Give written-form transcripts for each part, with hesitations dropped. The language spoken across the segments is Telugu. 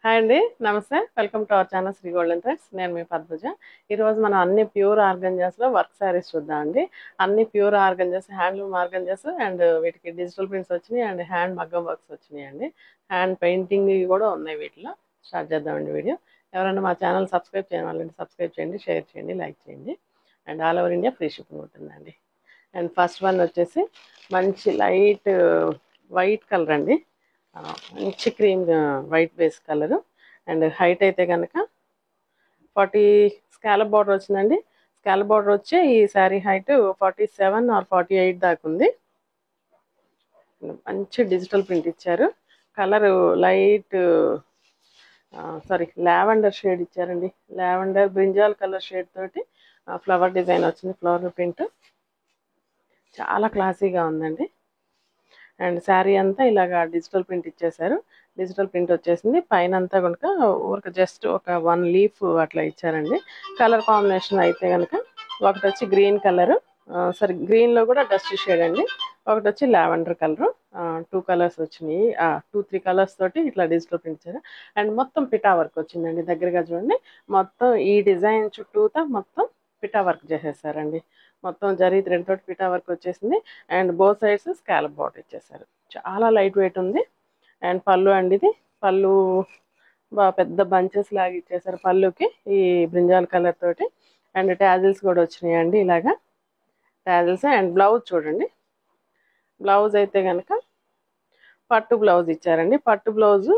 హాయ్ అండి, నమస్తే. Welcome to our channel Sri Golden Threads. నేను మీ పద్మజ. ఈరోజు మనం అన్ని ప్యూర్ ఆర్గంజాస్లో వర్క్ శారీస్ చూద్దామండి. అన్ని pure organzas, handloom organzas and వీటికి డిజిటల్ ప్రింట్స్ వచ్చినాయి అండ్ హ్యాండ్ మగ్గం వర్క్స్ వచ్చినాయి అండి. హ్యాండ్ పెయింటింగ్ కూడా ఉన్నాయి. వీటిలో స్టార్ట్ చేద్దామండి వీడియో. ఎవరైనా మా ఛానల్ సబ్స్క్రైబ్ చేయని వాళ్ళంటే సబ్స్క్రైబ్ చేయండి, షేర్ చేయండి, లైక్ చేయండి. And all over India free shipping ఉంటుందండి. అండ్ ఫస్ట్ వన్ వచ్చేసి మంచి లైట్ వైట్ కలర్ అండి. మంచి cream white base colour. And height అయితే కనుక 40 స్కాలప్ బార్డర్ వచ్చిందండి. స్కాలప్ బార్డర్ వచ్చి ఈ శారీ హైట్ 47 ఆర్ 48 దాకా ఉంది. మంచి డిజిటల్ ప్రింట్ ఇచ్చారు. కలరు లైట్ లావెండర్ షేడ్ ఇచ్చారండి. లావెండర్ బ్రింజాల్ కలర్ షేడ్ తోటి ఫ్లవర్ డిజైన్ వచ్చింది. ఫ్లవర్ ప్రింట్ చాలా క్లాసీగా ఉందండి. అండ్ శారీ అంతా ఇలాగా డిజిటల్ ప్రింట్ ఇచ్చేసారు. డిజిటల్ ప్రింట్ వచ్చేసింది. పైన అంతా కనుక ఊరికి జస్ట్ ఒక 1 లీఫ్ అట్లా ఇచ్చారండి. కలర్ కాంబినేషన్ అయితే కనుక ఒకటి వచ్చి గ్రీన్ కలరు, గ్రీన్లో కూడా డస్ట్ షేడ్ అండి. ఒకటి వచ్చి లావెండర్ కలరు. 2 కలర్స్ వచ్చినాయి. 2-3 కలర్స్ తోటి ఇట్లా డిజిటల్ ప్రింట్ ఇచ్చారు. అండ్ మొత్తం పిటా వర్క్ వచ్చిందండి. దగ్గరగా చూడండి, మొత్తం ఈ డిజైన్ చుట్టూతా మొత్తం పిటా వర్క్ చేసేసారండి. మొత్తం జరీ థ్రెడ్ తోటి పిటా వర్క్ వచ్చేసింది. And both sides scallop border ఇచ్చేసారు. చాలా లైట్ వెయిట్ ఉంది. అండ్ పళ్ళు అండి, ఇది పళ్ళు బాగా పెద్ద బంచెస్ లాగా ఇచ్చేసారు పళ్ళుకి ఈ బ్రింజాల్ కలర్ తోటి. అండ్ టాజిల్స్ కూడా వచ్చినాయి అండి, ఇలాగా టాజిల్స్. అండ్ బ్లౌజ్ చూడండి, బ్లౌజ్ అయితే కనుక పట్టు బ్లౌజ్ ఇచ్చారండి. పట్టు బ్లౌజ్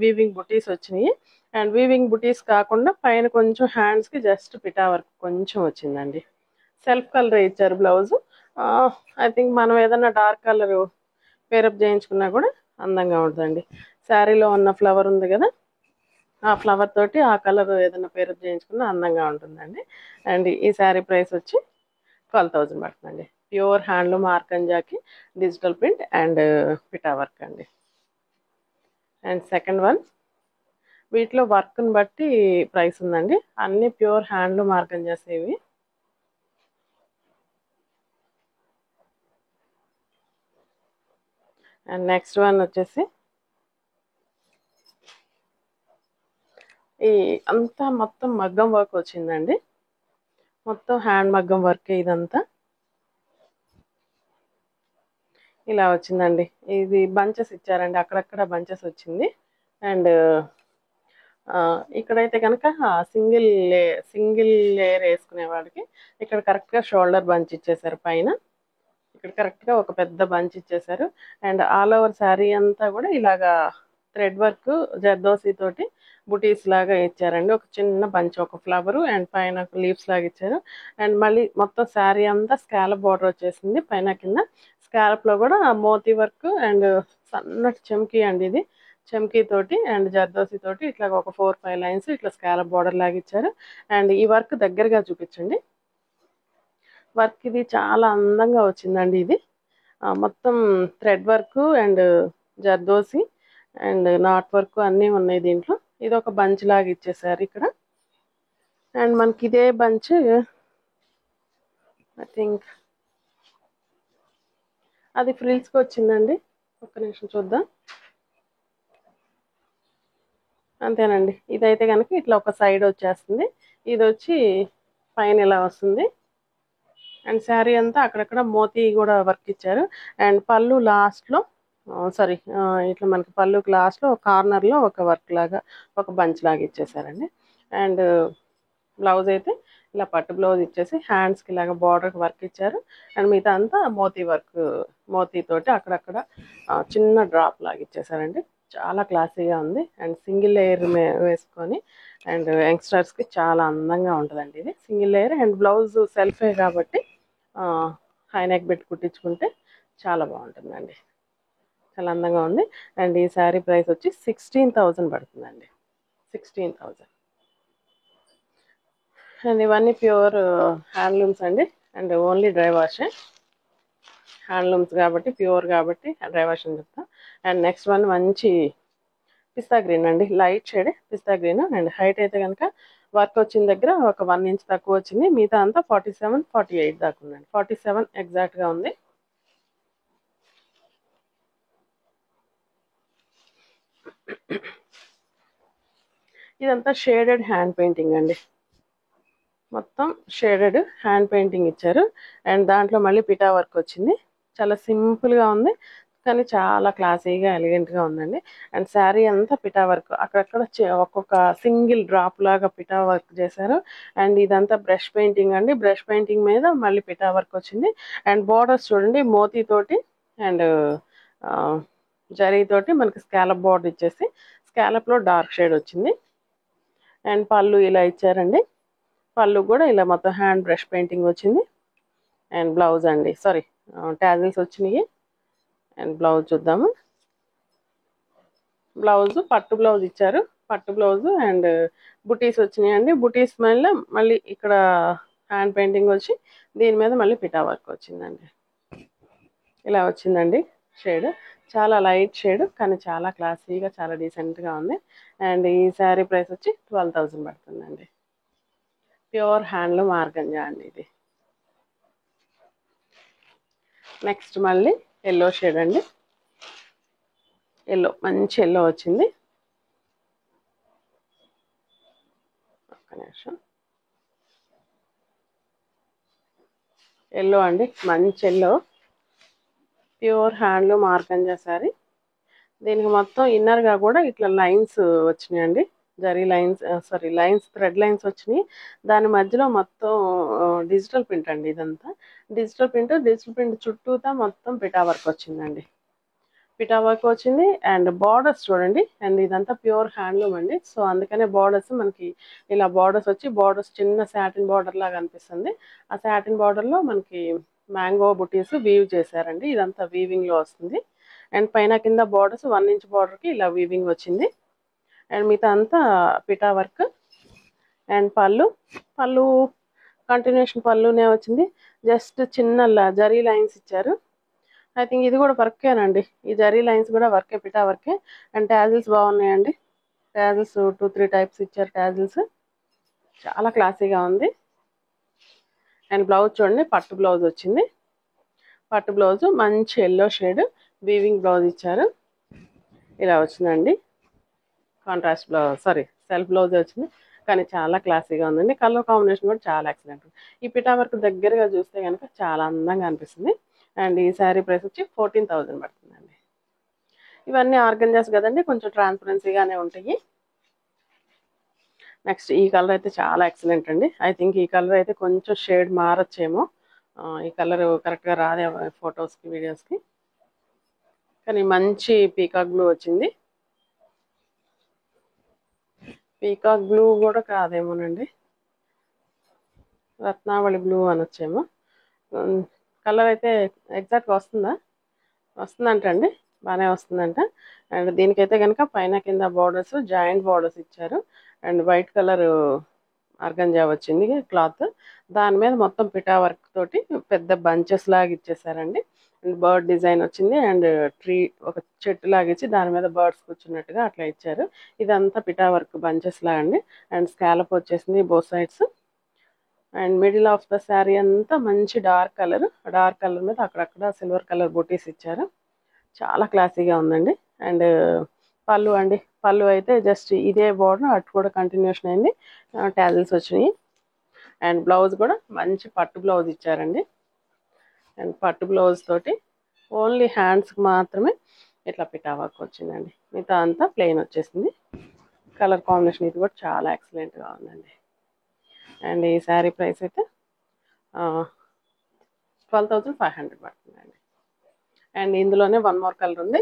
వీవింగ్ బుటీస్ వచ్చినాయి. అండ్ వీవింగ్ బుటీస్ కాకుండా పైన కొంచెం హ్యాండ్స్కి జస్ట్ పిటా వర్క్ కొంచెం వచ్చిందండి. సెల్ఫ్ కలర్ ఇచ్చారు బ్లౌజ్. ఐ థింక్ మనం ఏదన్నా డార్క్ కలర్ పేరప్ చేయించుకున్నా కూడా అందంగా ఉంటుందండి. శారీలో ఉన్న ఫ్లవర్ ఉంది కదా, ఆ ఫ్లవర్ తోటి ఆ కలర్ ఏదైనా పేరప్ చేయించుకున్నా అందంగా ఉంటుందండి. అండ్ ఈ శారీ ప్రైస్ వచ్చి 12,000 పడుతుందండి. ప్యూర్ హ్యాండ్లూమ్ ఆర్గంజాకి డిజిటల్ ప్రింట్ అండ్ పిటా వర్క్ అండి. అండ్ సెకండ్ వన్, వీటిలో వర్క్ని బట్టి ప్రైస్ ఉందండి. అన్ని ప్యూర్ హ్యాండ్లూమ్ ఆర్గంజాస్ ఇవి. అండ్ నెక్స్ట్ వన్ వచ్చేసి ఈ అంతా మొత్తం మగ్గం వర్క్ వచ్చిందండి. మొత్తం హ్యాండ్ మగ్గం వర్క్ ఇదంతా ఇలా వచ్చిందండి. ఇది బంచెస్ ఇచ్చారండి, అక్కడక్కడ బంచెస్ వచ్చింది. అండ్ ఇక్కడైతే కనుక సింగిల్ లేయర్ వేసుకునే వాడికి ఇక్కడ కరెక్ట్గా షోల్డర్ బంచ్ ఇచ్చేసారు. పైన ఇక్కడ కరెక్ట్గా ఒక పెద్ద బంచ్ ఇచ్చేసారు. అండ్ ఆల్ ఓవర్ శారీ అంతా కూడా ఇలాగా థ్రెడ్ వర్క్ జర్దోసి తోటి బుటీస్ లాగా ఇచ్చారండి. ఒక చిన్న బంచ్, ఒక ఫ్లవరు అండ్ పైన లీవ్స్ లాగా ఇచ్చారు. అండ్ మళ్ళీ మొత్తం శారీ అంతా స్కాలప్ బార్డర్ వచ్చేసింది. పైన కింద స్కాలప్లో కూడా మోతీ వర్క్ అండ్ సన్నటి చెమ్కీ అండి, ఇది చెమ్కీ తోటి అండ్ జర్దోసి తోటి ఇట్లా ఒక 4-5 లైన్స్ ఇట్లా స్కాలప్ బార్డర్ లాగా ఇచ్చారు. అండ్ ఈ వర్క్ దగ్గరగా చూపించండి. వర్క్ ఇది చాలా అందంగా వచ్చిందండి. ఇది మొత్తం thread work and zardozi and not work అన్నీ ఉన్నాయి దీంట్లో. ఇది ఒక బంచ్ లాగా ఇచ్చేసారు ఇక్కడ. అండ్ మనకి ఇదే బంచ్ ఐ థింక్ అది ఫ్రిల్స్కి వచ్చిందండి. ఒక్క నిమిషం చూద్దాం. అంతేనండి. ఇదైతే కనుక ఇట్లా ఒక సైడ్ వచ్చేస్తుంది. ఇది వచ్చి పైన ఇలా వస్తుంది. అండ్ శారీ అంతా అక్కడక్కడ మోతీ కూడా వర్క్ ఇచ్చారు. అండ్ పళ్ళు లాస్ట్లో ఇట్లా మనకి పళ్ళుకి లాస్ట్లో ఒక కార్నర్లో ఒక వర్క్ లాగా ఒక బంచ్ లాగా ఇచ్చేసారండి. అండ్ బ్లౌజ్ అయితే ఇలా పట్టు బ్లౌజ్ ఇచ్చేసి హ్యాండ్స్కి ఇలాగ బార్డర్కి వర్క్ ఇచ్చారు. అండ్ మిగతా అంతా మోతీ వర్క్, మోతీతోటి అక్కడక్కడ చిన్న డ్రాప్ లాగా ఇచ్చేసారండి. చాలా క్లాసీగా ఉంది. అండ్ సింగిల్ లేయర్ వేసుకొని అండ్ యంగ్స్టర్స్కి చాలా అందంగా ఉంటుందండి. ఇది సింగిల్ లేయర్ అండ్ బ్లౌజ్ సెల్ఫే కాబట్టి హై నెక్ పెట్టి కుట్టించుకుంటే చాలా బాగుంటుందండి. చాలా అందంగా ఉంది. అండ్ ఈ శారీ ప్రైస్ వచ్చి 16,000 పడుతుందండి. 16,000. అండ్ ఇవన్నీ ప్యూర్ హ్యాండ్లూమ్స్ అండి. అండ్ ఓన్లీ డ్రై వాషే. హ్యాండ్లూమ్స్ కాబట్టి ప్యూర్ కాబట్టి డ్రై వాష్ అని చెప్తా. అండ్ నెక్స్ట్ వన్ మంచి పిస్తా గ్రీన్ అండి, లైట్ షేడ్ పిస్తా గ్రీన్. అండ్ హైట్ అయితే కనుక వర్క్ వచ్చిన దగ్గర ఒక 1 ఇంచ్ తక్కువ వచ్చింది. మిగతా అంతా 47-48 దాకా ఉందండి. 47 ఎగ్జాక్ట్గా ఉంది. ఇదంతా షేడెడ్ హ్యాండ్ పెయింటింగ్ అండి, మొత్తం షేడెడ్ హ్యాండ్ పెయింటింగ్ ఇచ్చారు. అండ్ దాంట్లో మళ్ళీ పిటా వర్క్ వచ్చింది. చాలా సింపుల్గా ఉంది కానీ చాలా క్లాసీగా ఎలిగెంట్గా ఉందండి. అండ్ శారీ అంతా పిటా వర్క్, అక్కడక్కడ ఒక్కొక్క సింగిల్ డ్రాప్ లాగా పిటా వర్క్ చేశారు. అండ్ ఇదంతా బ్రష్ పెయింటింగ్ అండి, బ్రష్ పెయింటింగ్ మీద మళ్ళీ పిటా వర్క్ వచ్చింది. అండ్ బోర్డర్స్ చూడండి మోతీ తోటి అండ్ జరీతోటి మనకి స్కాలప్ బోర్డర్ ఇచ్చేసి స్కాలప్లో డార్క్ షేడ్ వచ్చింది. అండ్ పళ్ళు ఇలా ఇచ్చారండి, పళ్ళు కూడా ఇలా మొత్తం హ్యాండ్ బ్రష్ పెయింటింగ్ వచ్చింది. అండ్ బ్లౌజ్ అండి, సారీ టాజిల్స్ వచ్చినాయి. అండ్ బ్లౌజ్ చూద్దాము. బ్లౌజ్ పట్టు బ్లౌజ్ ఇచ్చారు, పట్టు బ్లౌజ్ అండ్ బుటీస్ వచ్చినాయండి. బుటీస్ మళ్ళీ ఇక్కడ హ్యాండ్ పెయింటింగ్ వచ్చి దీని మీద మళ్ళీ పిటా వర్క్ వచ్చిందండి. ఇలా వచ్చిందండి షేడ్, చాలా లైట్ షేడ్ కానీ చాలా క్లాసీగా చాలా డీసెంట్గా ఉంది. అండ్ ఈ శారీ ప్రైస్ వచ్చి 12,000 పడుతుందండి. ప్యూర్ హ్యాండ్లూమ్ ఆర్గంజా అండి ఇది. నెక్స్ట్ మళ్ళీ ఎల్లో షేడ్ అండి, ఎల్లో మంచి ఎల్లో వచ్చింది. ఒక్క నిమిషం. ఎల్లో అండి, మంచి yellow, pure handloom organza sari. దీనికి మొత్తం ఇన్నర్గా కూడా ఇట్లా లైన్స్ వచ్చినాయండి, zari lines, sorry lines, thread lines వచ్చినాయి. దాని మధ్యలో మొత్తం డిజిటల్ ప్రింట్ అండి, ఇదంతా డిజిటల్ ప్రింట్ చుట్టూతా మొత్తం పిటా వర్క్ వచ్చిందండి, పిటా వర్క్ వచ్చింది. అండ్ బార్డర్స్ చూడండి, అండ్ ఇదంతా ప్యూర్ హ్యాండ్లూమ్ అండి. సో అందుకనే బార్డర్స్ మనకి ఇలా బార్డర్స్ వచ్చి, బార్డర్స్ చిన్న సాటిన్ బార్డర్ లాగా అనిపిస్తుంది. ఆ సాటిన్ బార్డర్లో మనకి మ్యాంగో బుటీస్ వీవ్ చేశారండి, ఇదంతా వీవింగ్లో వస్తుంది. అండ్ పైన కింద బార్డర్స్ 1 ఇంచ్ బార్డర్కి ఇలా వీవింగ్ వచ్చింది. అండ్ మిగతా అంతా పిటా వర్క్. అండ్ పళ్ళు కంటిన్యూషన్ పళ్ళునే వచ్చింది, జస్ట్ చిన్న జరీ లైన్స్ ఇచ్చారు. ఐ థింక్ ఇది కూడా వర్కేనండి, ఈ జరీ లైన్స్ కూడా వర్కే, పిటా వర్కే. అండ్ టాజిల్స్ బాగున్నాయండి, టాజిల్స్ 2-3 టైప్స్ ఇచ్చారు టాజిల్స్, చాలా క్లాసీగా ఉంది. అండ్ బ్లౌజ్ చూడండి, పట్టు బ్లౌజ్ వచ్చింది, పట్టు బ్లౌజ్ మంచి ఎల్లో షేడ్ వీవింగ్ బ్లౌజ్ ఇచ్చారు. ఇలా వచ్చిందండి, contrast blouse, sorry self blouse వచ్చింది కానీ చాలా క్లాసీగా ఉందండి. కలర్ కాంబినేషన్ కూడా చాలా ఎక్సలెంట్. ఈ పిటా వర్క్ దగ్గరగా చూస్తే కనుక చాలా అందంగా అనిపిస్తుంది. అండ్ ఈ శారీ ప్రైస్ వచ్చి 14,000 పడుతుందండి. ఇవన్నీ ఆర్గంజాస్ కదండి, కొంచెం ట్రాన్స్పరెన్సీగానే ఉంటాయి. నెక్స్ట్ ఈ కలర్ అయితే చాలా ఎక్సలెంట్ అండి. ఐ థింక్ ఈ కలర్ అయితే కొంచెం షేడ్ మారచ్చేమో, ఈ కలర్ కరెక్ట్గా రాదే ఫొటోస్కి వీడియోస్కి, కానీ మంచి పీకాక్ బ్లూ వచ్చింది. పీకాక్ బ్లూ కూడా కాదేమోనండి, రత్నావళి బ్లూ అనొచ్చేమో. కలర్ అయితే ఎగ్జాక్ట్గా వస్తుందంటండి, బాగానే వస్తుందంట. అండ్ దీనికైతే కనుక పైన కింద బార్డర్స్ జాయింట్ బార్డర్స్ ఇచ్చారు. అండ్ వైట్ కలర్ ఆర్గంజా వచ్చింది క్లాత్, దాని మీద మొత్తం పిటా వర్క్ తోటి పెద్ద బంచెస్ లాగా ఇచ్చేసారండి. అండ్ బర్డ్ డిజైన్ వచ్చింది. అండ్ ట్రీ, ఒక చెట్టు లాగా ఇచ్చి దాని మీద బర్డ్స్ కూర్చున్నట్టుగా అట్లా ఇచ్చారు. ఇదంతా పిటా వర్క్ బంచెస్ లాగా అండి. అండ్ స్కాలప్ వచ్చేసింది both sides. And middle of the sari అంతా మంచి డార్క్ కలర్ మీద అక్కడక్కడ సిల్వర్ కలర్ బూటీస్ ఇచ్చారు, చాలా క్లాసీగా ఉందండి. అండ్ పళ్ళు అయితే జస్ట్ ఇదే బోర్డర్ అటు కూడా కంటిన్యూషన్ అయింది, టాజిల్స్ వచ్చినాయి. అండ్ బ్లౌజ్ కూడా మంచి పట్టు బ్లౌజ్ ఇచ్చారండి. అండ్ పట్టు బ్లౌజ్ తోటి ఓన్లీ హ్యాండ్స్కి మాత్రమే ఇట్లా పిటా వర్క్ వచ్చిందండి, మిగతా అంతా ప్లెయిన్ వచ్చేసింది. కలర్ కాంబినేషన్ ఇది కూడా చాలా ఎక్సలెంట్గా ఉందండి. అండ్ ఈ శారీ ప్రైస్ అయితే 12,500 పడుతుందండి. అండ్ ఇందులోనే వన్ మోర్ కలర్ ఉంది,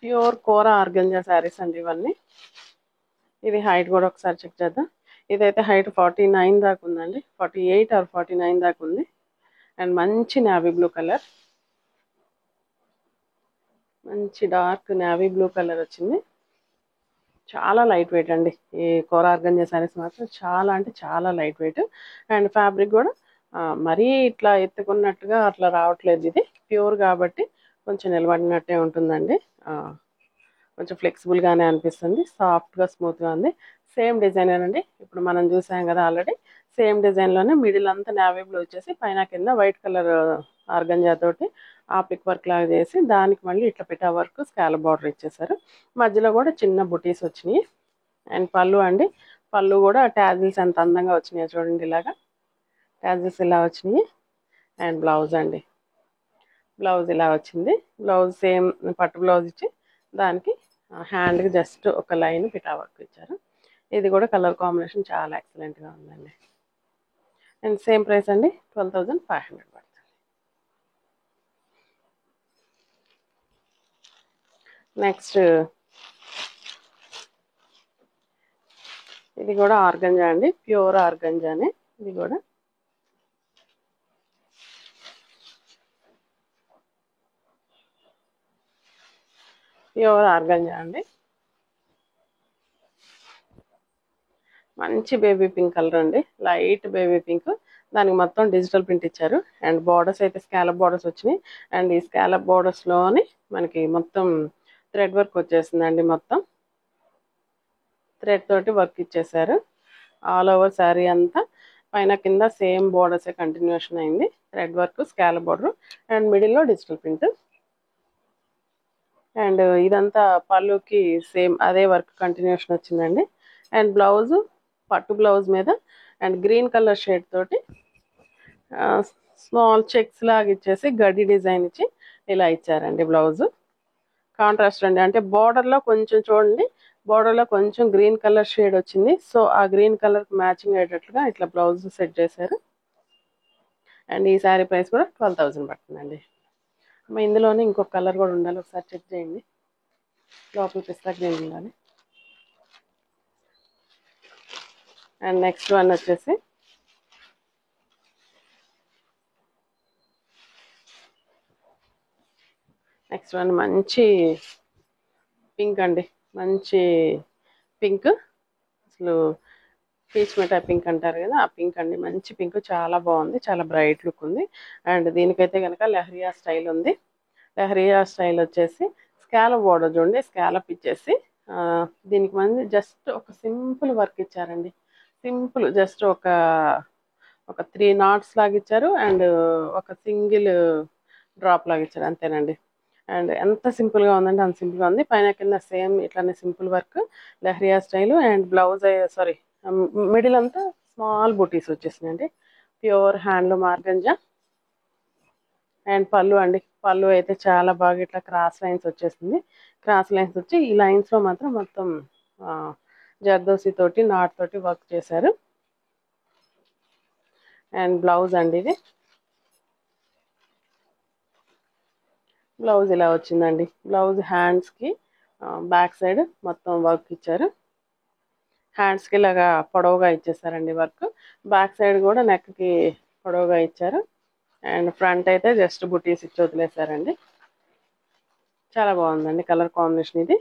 ప్యూర్ కోరా ఆర్గంజా శారీస్ అండి ఇవన్నీ. ఇది హైట్ కూడా ఒకసారి చెక్ చేద్దాం. ఇదైతే హైట్ 49 దాకా ఉందండి, 48 ఆర్ 49 దాకా ఉంది. అండ్ మంచి నావీ బ్లూ కలర్, మంచి డార్క్ నావీ బ్లూ కలర్ వచ్చింది. చాలా లైట్ వెయిట్ అండి, ఈ కోరా ఆర్గంజా శారీస్ మాత్రం చాలా అంటే చాలా లైట్ వెయిట్. అండ్ ఫ్యాబ్రిక్ కూడా మరీ ఇట్లా ఎత్తుకున్నట్టుగా అట్లా రావట్లేదు, ఇది ప్యూర్ కాబట్టి కొంచెం నిలబడినట్టే ఉంటుందండి. కొంచెం ఫ్లెక్సిబుల్గానే అనిపిస్తుంది, సాఫ్ట్గా స్మూత్గా ఉంది. సేమ్ డిజైనర్ అండి, ఇప్పుడు మనం చూసాం కదా ఆల్రెడీ, సేమ్ డిజైన్లోనే మిడిల్ అంతా నేవీ బ్లూ వచ్చేసి పైన కింద వైట్ కలర్ ఆర్గంజా తోటి ఆప్లిక్ వర్క్ లాగా చేసి దానికి మళ్ళీ ఇట్లా పిటా వర్క్ స్కాలప్ బార్డర్ ఇచ్చేసారు. మధ్యలో కూడా చిన్న బుటీస్ వచ్చినాయి. అండ్ పళ్ళు అండి, పళ్ళు కూడా ట్యాజిల్స్ ఎంత అందంగా వచ్చినాయో చూడండి. ఇలాగా ట్యాజిల్స్ ఇలా వచ్చినాయి. అండ్ బ్లౌజ్ అండి, బ్లౌజ్ ఇలా వచ్చింది. బ్లౌజ్ సేమ్ పట్టు బ్లౌజ్ ఇచ్చి దానికి హ్యాండ్కి జస్ట్ ఒక లైన్ పిటా వర్క్ ఇచ్చారు. ఇది కూడా కలర్ కాంబినేషన్ చాలా ఎక్సలెంట్గా ఉందండి. అండ్ సేమ్ ప్రైస్ అండి, 12,500 పడుతుంది. నెక్స్ట్ ఇది కూడా ఆర్గంజా అండి, ప్యూర్ ఆర్గంజానే. ఇది కూడా ప్యూర్ ఆర్గంజా అండి. మంచి బేబీ పింక్ కలర్ అండి, లైట్ బేబీ పింక్. దానికి మొత్తం డిజిటల్ ప్రింట్ ఇచ్చారు. అండ్ బార్డర్స్ అయితే స్కాలప్ బార్డర్స్ వచ్చినాయి. అండ్ ఈ స్కాలప్ బార్డర్స్లోని మనకి మొత్తం థ్రెడ్ వర్క్ వచ్చేసిందండి. మొత్తం థ్రెడ్ తోటి వర్క్ ఇచ్చేసారు. ఆల్ ఓవర్ శారీ అంతా పైన కింద సేమ్ బార్డర్స్ కంటిన్యూషన్ అయింది. Thread work, scallop border and మిడిల్లో డిజిటల్ ప్రింట్. అండ్ ఇదంతా పళ్ళుకి సేమ్ అదే వర్క్ కంటిన్యూషన్ వచ్చిందండి. అండ్ బ్లౌజ్ పట్టు బ్లౌజ్ మీద అండ్ గ్రీన్ కలర్ షేడ్ తోటి స్మాల్ చెక్స్ లాగా ఇచ్చేసి గడ్డి డిజైన్ ఇచ్చి ఇలా ఇచ్చారండి. బ్లౌజ్ కాంట్రాస్ట్ అండి, అంటే బార్డర్లో కొంచెం చూడండి, బార్డర్లో కొంచెం గ్రీన్ కలర్ షేడ్ వచ్చింది. సో ఆ గ్రీన్ కలర్ మ్యాచింగ్ అయ్యేటట్లుగా ఇట్లా బ్లౌజ్ సెట్ చేశారు. అండ్ ఈ శారీ ప్రైస్ కూడా 12,000 పడుతుందండి. ఇందులోనే ఇంకొక కలర్ కూడా ఉండాలి, ఒకసారి చెక్ చేయండి. లోపల పిస్తా గ్రీన్ ఉండాలి. అండ్ నెక్స్ట్ వన్ వచ్చేసి మంచి పింక్ అండి, మంచి పింక్. అసలు పీచ్ మిఠాయి పింక్ అంటారు కదా, ఆ పింక్ అండి. మంచి పింక్, చాలా బాగుంది, చాలా బ్రైట్ లుక్ ఉంది. అండ్ దీనికైతే కనుక లెహరియా స్టైల్ ఉంది. లెహరియా స్టైల్ వచ్చేసి స్కాలప్ బార్డర్ చూడండి, స్కాలప్ ఇచ్చేసి దీనికి మంది జస్ట్ ఒక సింపుల్ వర్క్ ఇచ్చారండి. సింపుల్ జస్ట్ ఒక 3 నాట్స్ లాగా ఇచ్చారు. అండ్ ఒక సింగిల్ డ్రాప్ లాగా ఇచ్చారు, అంతేనండి. అండ్ ఎంత సింపుల్గా ఉందంటే అంత సింపుల్గా ఉంది. పైన కింద సేమ్ ఇట్లానే simple work leheriya style. And blouse sari middle అంతా స్మాల్ బూటీస్ వచ్చేసినాయండి, ప్యూర్ హ్యాండ్లూమ్ ఆర్గంజా. అండ్ పళ్ళు అండి, పళ్ళు అయితే చాలా బాగా ఇట్లా క్రాస్ లైన్స్ వచ్చేసింది. క్రాస్ లైన్స్ వచ్చి ఈ లైన్స్లో మాత్రం మొత్తం జర్దోసి తోటి నాట్ తోటి వర్క్ చేశారు. అండ్ బ్లౌజ్ అండి, ఇది బ్లౌజ్ ఇలా వచ్చిందండి. బ్లౌజ్ హ్యాండ్స్కి బ్యాక్ సైడ్ మొత్తం వర్క్ ఇచ్చారు. హ్యాండ్స్కి ఇలాగా పొడవుగా ఇచ్చేసారండి వర్క్. బ్యాక్ సైడ్ కూడా నెక్కి పొడవుగా ఇచ్చారు. అండ్ ఫ్రంట్ అయితే జస్ట్ బుటీస్ ఇచ్చి వదిలేసారండి. చాలా బాగుందండి కలర్ కాంబినేషన్ ఇది.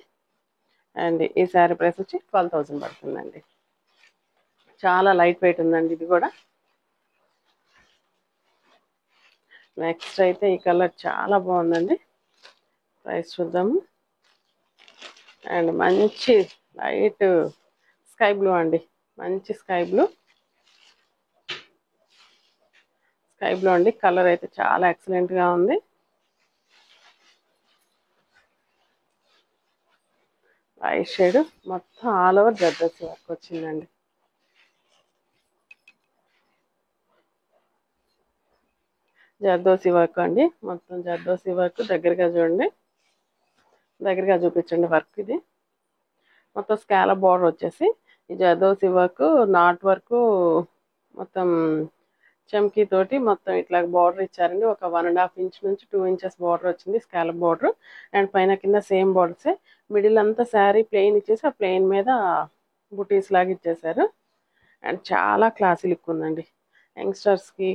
అండ్ ఈ శారీ ప్రైస్ వచ్చి 12,000 పడుతుందండి. చాలా లైట్ వెయిట్ ఉందండి ఇది కూడా. నెక్స్ట్ అయితే ఈ కలర్ చాలా బాగుందండి, ప్రైస్ చూద్దాము. అండ్ మంచి లైట్ స్కై బ్లూ అండి, మంచి స్కై బ్లూ అండి. కలర్ అయితే చాలా ఎక్సలెంట్గా ఉంది. లైట్ షేడ్ మొత్తం ఆల్ ఓవర్ జర్దోసి వర్క్ వచ్చిందండి. జర్దోసి వర్క్ అండి, మొత్తం జర్దోసి వర్క్. దగ్గరగా చూడండి, దగ్గరగా చూపించండి వర్క్. ఇది మొత్తం స్కాలప్ బార్డర్ వచ్చేసి ఈ జర్దోసి వర్క్, నాట్ వర్క్, మొత్తం చమ్కీ తోటి మొత్తం ఇట్లా బార్డర్ ఇచ్చారండి. ఒక 1.5 ఇంచ్ నుంచి 2 ఇంచెస్ బార్డర్ వచ్చింది, స్కాలప్ బార్డర్. అండ్ పైన కింద సేమ్ బార్డర్సే. మిడిల్ అంతా శారీ ప్లెయిన్ ఇచ్చేసి ఆ ప్లెయిన్ మీద బుటీస్ లాగా ఇచ్చేసారు. అండ్ చాలా క్లాసీ లుక్ ఉందండి. యంగ్స్టర్స్కి,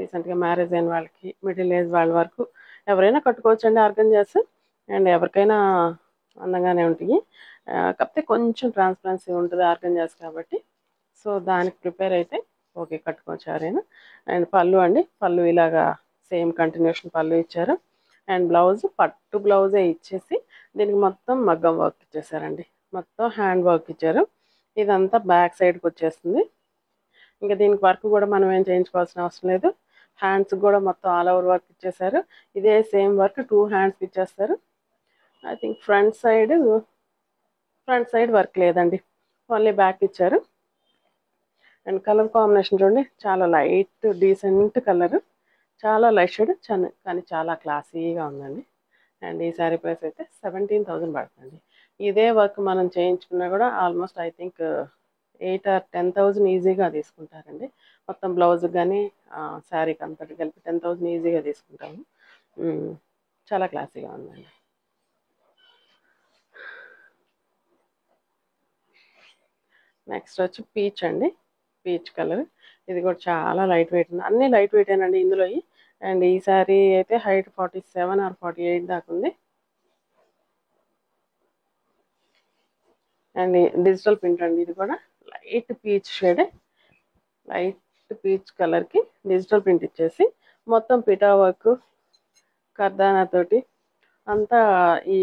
రీసెంట్గా మ్యారేజ్ అయిన వాళ్ళకి, మిడిల్ ఏజ్ వాళ్ళ వరకు ఎవరైనా కట్టుకోవచ్చండి ఆర్గంజాస్. అండ్ ఎవరికైనా అందంగానే ఉంటాయి. కాకపోతే కొంచెం ట్రాన్స్పరెన్సీ ఉంటుంది ఆర్గంజాస్ కాబట్టి, సో దానికి ప్రిపేర్ అయితే ఓకే, కట్టుకోవచ్చు ఎవరైనా. అండ్ పళ్ళు అండి, పళ్ళు ఇలాగా సేమ్ కంటిన్యూషన్ పళ్ళు ఇచ్చారు. అండ్ బ్లౌజ్ పట్టు బ్లౌజే ఇచ్చేసి దీనికి మొత్తం మగ్గం వర్క్ ఇచ్చేసారండి, మొత్తం హ్యాండ్ వర్క్ ఇచ్చారు. ఇదంతా బ్యాక్ సైడ్కి వచ్చేస్తుంది. ఇంకా దీనికి వర్క్ కూడా మనం ఏం చేయించుకోవాల్సిన అవసరం లేదు. హ్యాండ్స్ కూడా మొత్తం ఆల్ ఓవర్ వర్క్ ఇచ్చేసారు. ఇదే సేమ్ వర్క్ 2 హ్యాండ్స్కి ఇచ్చేస్తారు. I think front side work లేదండి, ఓన్లీ బ్యాక్ ఇచ్చారు. అండ్ కలర్ కాంబినేషన్ చూడండి, చాలా లైట్ డీసెంట్ కలర్, చాలా లైట్ షేడ్, కానీ చాలా క్లాసీగా ఉందండి. అండ్ ఈ శారీ ప్రైస్ అయితే 17,000 పడుతుంది. ఇదే వర్క్ మనం చేయించుకున్నా కూడా ఆల్మోస్ట్ ఐ థింక్ 8 or 10,000 ఈజీగా తీసుకుంటారండి. మొత్తం బ్లౌజ్ కానీ శారీకి అంతటి కలిపి 10,000 ఈజీగా తీసుకుంటాము. చాలా క్లాసీగా ఉందండి. నెక్స్ట్ వచ్చి పీచ్ అండి, పీచ్ కలర్. ఇది కూడా చాలా లైట్ వెయిట్ ఉంది, అన్నీ లైట్ వెయిట్ ఏనండి ఇందులో. అండ్ ఈ శారీ అయితే హైట్ 47 or 48 దాకా ఉంది. అండ్ డిజిటల్ ప్రింట్ అండి, ఇది కూడా light peach shade, light peach కలర్కి డిజిటల్ ప్రింట్ ఇచ్చేసి మొత్తం పిటా వర్క్ కర్దానా తోటి అంతా ఈ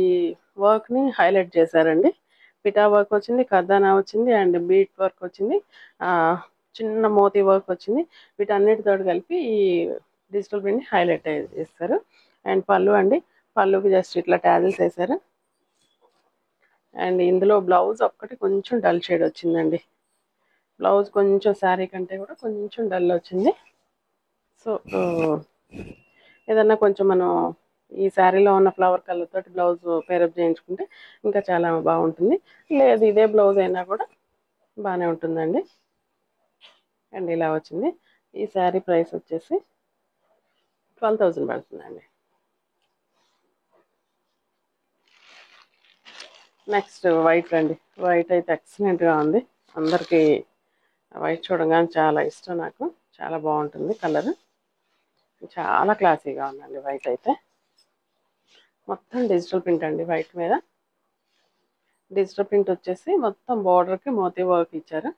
వర్క్ని హైలైట్ చేశారండి. పిటా వర్క్ వచ్చింది, కర్దానా వచ్చింది, అండ్ బీట్ వర్క్ వచ్చింది, చిన్న మోతీ వర్క్ వచ్చింది. వీటన్నిటితో కలిపి ఈ డిజిటల్ ప్రింట్ని హైలైట్ చేస్తారు. అండ్ పళ్ళు అండి, పళ్ళుకి జస్ట్ ఇట్లా ట్యాజిల్స్ వేశారు. అండ్ ఇందులో బ్లౌజ్ ఒక్కటి కొంచెం డల్ షేడ్ వచ్చిందండి. బ్లౌజ్ కొంచెం శారీ కంటే కూడా కొంచెం డల్ వచ్చింది. సో ఏదన్నా కొంచెం మనం ఈ శారీలో ఉన్న ఫ్లవర్ కలర్ తోటి బ్లౌజ్ పేరప్ చేయించుకుంటే ఇంకా చాలా బాగుంటుంది. లేదు ఇదే బ్లౌజ్ అయినా కూడా బాగానే ఉంటుందండి. అండ్ ఇలా వచ్చింది. ఈ శారీ ప్రైస్ వచ్చేసి 12,000 పడుతుందండి. నెక్స్ట్ వైట్ అండి, వైట్ అయితే ఎక్సలెంట్గా ఉంది. అందరికీ వైట్ చూడగానే చాలా ఇష్టం, నాకు చాలా బాగుంటుంది కలర్, చాలా క్లాసీగా ఉందండి. వైట్ అయితే మొత్తం డిజిటల్ ప్రింట్ అండి, వైట్ మీద డిజిటల్ ప్రింట్ వచ్చేసి మొత్తం బార్డర్కి మోతీ వర్క్ ఇచ్చారు.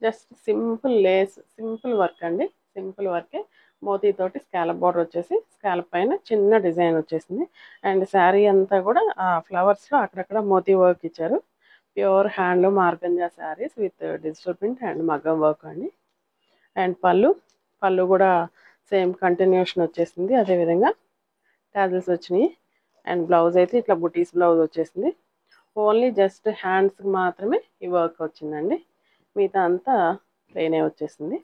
Just simple Lay's, simple work అండి, సింపుల్ వర్కే. మోతీతోటి స్కాలప్ బార్డర్ వచ్చేసి స్కాలప్ పైన చిన్న డిజైన్ వచ్చేసింది. అండ్ శారీ అంతా కూడా ఫ్లవర్స్లో అక్కడక్కడ మోతీ వర్క్ ఇచ్చారు. Pure handloom organza saris with digital print and మగ్గం వర్క్ అండి. అండ్ పళ్ళు కూడా సేమ్ కంటిన్యూషన్ వచ్చేసింది, అదేవిధంగా టాజిల్స్ వచ్చినాయి. అండ్ బ్లౌజ్ అయితే ఇట్లా బుటీస్ బ్లౌజ్ వచ్చేసింది. ఓన్లీ జస్ట్ హ్యాండ్స్కి మాత్రమే ఈ వర్క్ వచ్చిందండి, మిగతా అంతా ప్లెయినే వచ్చేసింది.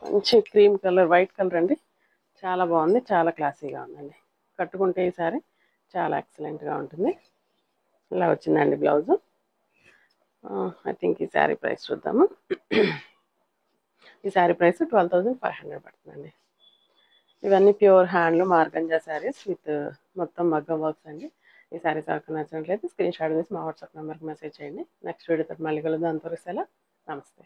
మంచి క్రీమ్ కలర్, వైట్ కలర్ అండి, చాలా బాగుంది, చాలా క్లాసీగా ఉందండి. కట్టుకుంటే ఈ సారీ చాలా ఎక్సలెంట్గా ఉంటుంది. ఇలా వచ్చిందండి బ్లౌజు. ఐ థింక్ ఈ శారీ ప్రైస్ చూద్దాము. ఈ శారీ ప్రైస్ 12,500 పడుతుందండి. ఇవన్నీ pure handloom organza saris with మొత్తం మగ్గం వర్క్స్ అండి. ఈ శారీస్ ఎవరికి నచ్చినట్లయితే స్క్రీన్ షాట్ చేసి మా వాట్సాప్ నెంబర్కి మెసేజ్ చేయండి. నెక్స్ట్ వీడియోతో మళ్ళీ కలుద్దాం. అంతవరకు సెలవు, నమస్తే.